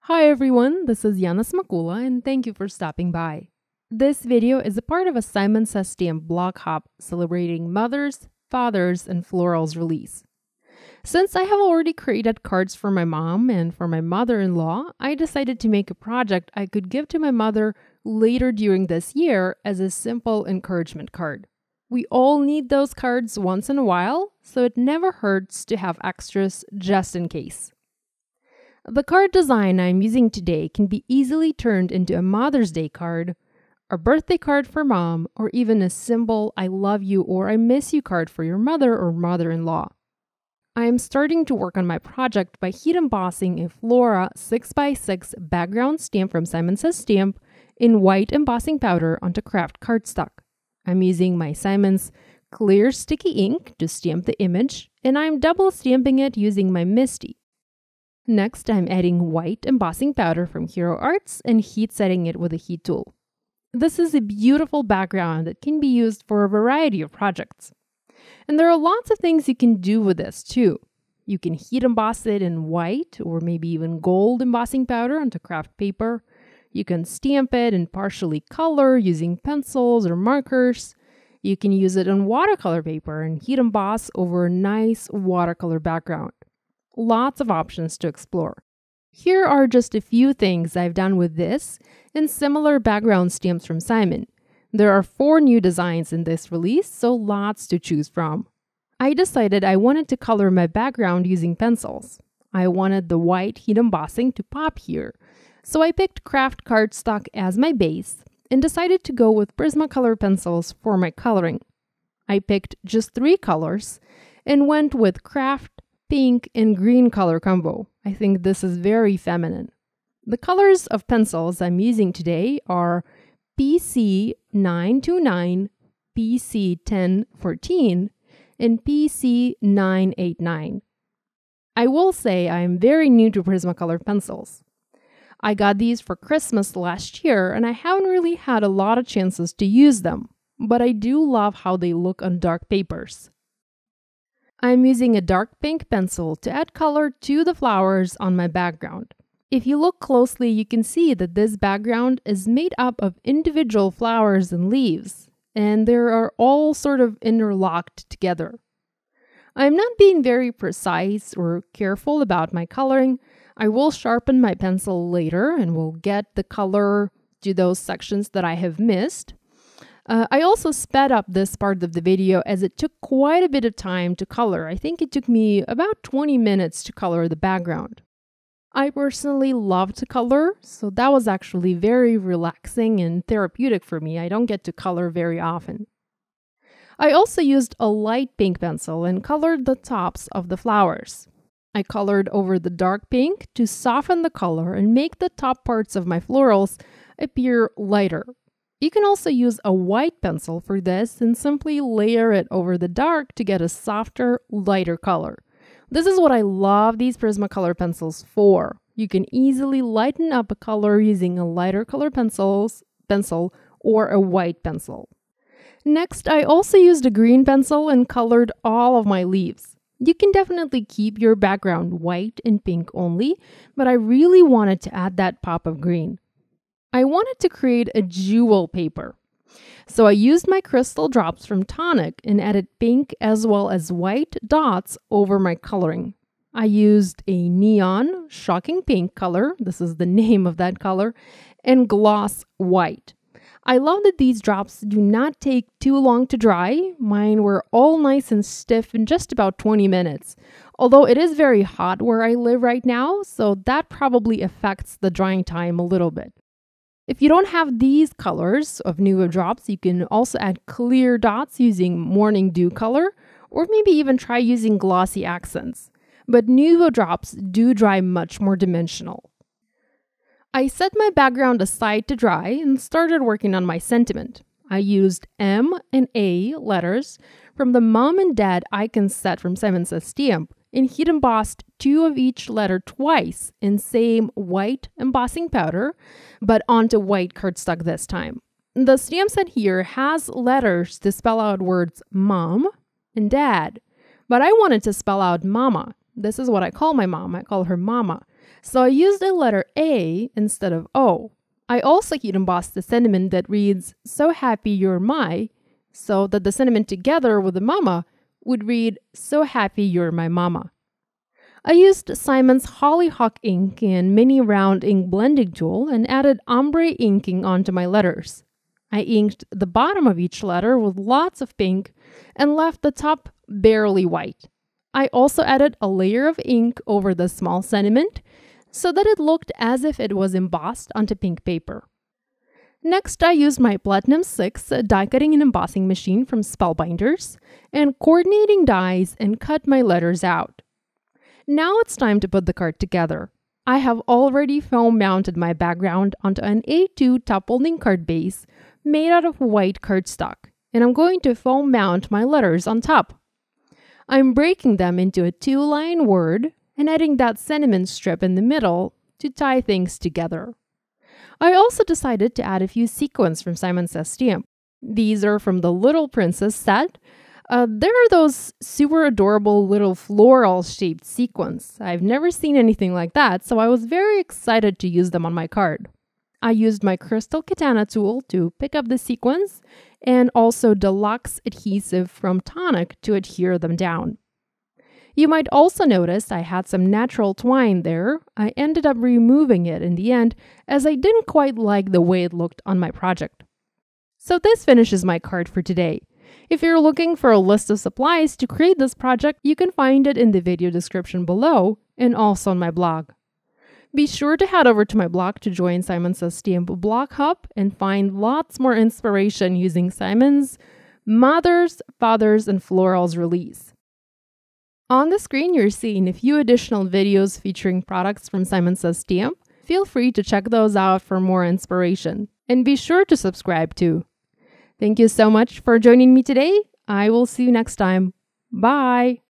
Hi everyone, this is Yana Smakula and thank you for stopping by. This video is a part of a Simon Says Stamp blog hop celebrating mothers, fathers, and florals release. Since I have already created cards for my mom and for my mother-in-law, I decided to make a project I could give to my mother later during this year as a simple encouragement card. We all need those cards once in a while, so it never hurts to have extras just in case. The card design I'm using today can be easily turned into a Mother's Day card, a birthday card for mom, or even a simple I love you or I miss you card for your mother or mother-in-law. I am starting to work on my project by heat embossing a Flora 6x6 background stamp from Simon Says Stamp in white embossing powder onto craft cardstock. I'm using my Simon's clear sticky ink to stamp the image, and I'm double stamping it using my Misty. Next, I'm adding white embossing powder from Hero Arts and heat setting it with a heat tool. This is a beautiful background that can be used for a variety of projects. And there are lots of things you can do with this too. You can heat emboss it in white or maybe even gold embossing powder onto craft paper. You can stamp it and partially color using pencils or markers. You can use it on watercolor paper and heat emboss over a nice watercolor background. Lots of options to explore. Here are just a few things I've done with this and similar background stamps from Simon. There are 4 new designs in this release, so lots to choose from. I decided I wanted to color my background using pencils. I wanted the white heat embossing to pop here, so I picked craft cardstock as my base and decided to go with Prismacolor pencils for my coloring. I picked just 3 colors and went with craft, pink, and green color combo. I think this is very feminine. The colors of pencils I'm using today are PC929, PC1014, and PC989. I will say I'm very new to Prismacolor pencils. I got these for Christmas last year and I haven't really had a lot of chances to use them, but I do love how they look on dark papers. I'm using a dark pink pencil to add color to the flowers on my background. If you look closely, you can see that this background is made up of individual flowers and leaves, and they are all sort of interlocked together. I'm not being very precise or careful about my coloring. I will sharpen my pencil later and will get the color to those sections that I have missed. I also sped up this part of the video as it took quite a bit of time to color. I think it took me about 20 minutes to color the background. I personally love to color, so that was actually very relaxing and therapeutic for me. I don't get to color very often. I also used a light pink pencil and colored the tops of the flowers. I colored over the dark pink to soften the color and make the top parts of my florals appear lighter. You can also use a white pencil for this and simply layer it over the dark to get a softer, lighter color. This is what I love these Prismacolor pencils for. You can easily lighten up a color using a lighter color pencil or a white pencil. Next, I also used a green pencil and colored all of my leaves. You can definitely keep your background white and pink only, but I really wanted to add that pop of green. I wanted to create a jewel paper. So I used my crystal drops from Tonic and added pink as well as white dots over my coloring. I used a neon shocking pink color, this is the name of that color, and gloss white. I love that these drops do not take too long to dry. Mine were all nice and stiff in just about 20 minutes. Although it is very hot where I live right now, so that probably affects the drying time a little bit. If you don't have these colors of Nuvo Drops, you can also add clear dots using Morning Dew color, or maybe even try using glossy accents. But Nuvo Drops do dry much more dimensional. I set my background aside to dry and started working on my sentiment. I used M and A letters from the Mom and Dad icon set from Simon Says Stamp and heat embossed 2 of each letter twice in same white embossing powder, but onto white cardstock this time. The stamp set here has letters to spell out words Mom and Dad, but I wanted to spell out Mama. This is what I call my mom. I call her Mama. So I used a letter A instead of O. I also heat embossed the sentiment that reads, "So happy you're my," so that the sentiment together with the mama would read, "So happy you're my mama." I used Simon's Hollyhock ink and mini round ink blending tool and added ombre inking onto my letters. I inked the bottom of each letter with lots of pink and left the top barely white. I also added a layer of ink over the small sentiment so that it looked as if it was embossed onto pink paper. Next, I used my Platinum 6 die cutting and embossing machine from Spellbinders and coordinating dies and cut my letters out. Now it's time to put the card together. I have already foam mounted my background onto an A2 top folding card base made out of white cardstock, and I'm going to foam mount my letters on top. I'm breaking them into a 2-line word and adding that sentiment strip in the middle to tie things together. I also decided to add a few sequins from Simon Says Stamp. These are from the Little Princess set. There are those super adorable little floral-shaped sequins. I've never seen anything like that, so I was very excited to use them on my card. I used my Crystal Katana tool to pick up the sequins and also deluxe adhesive from Tonic to adhere them down. You might also notice I had some natural twine there. I ended up removing it in the end as I didn't quite like the way it looked on my project. So this finishes my card for today. If you're looking for a list of supplies to create this project, you can find it in the video description below and also on my blog. Be sure to head over to my blog to join Simon Says Stamp Blog Hub and find lots more inspiration using Simon's Mothers, Fathers, and Florals release. On the screen, you're seeing a few additional videos featuring products from Simon Says Stamp. Feel free to check those out for more inspiration. And be sure to subscribe too. Thank you so much for joining me today. I will see you next time. Bye!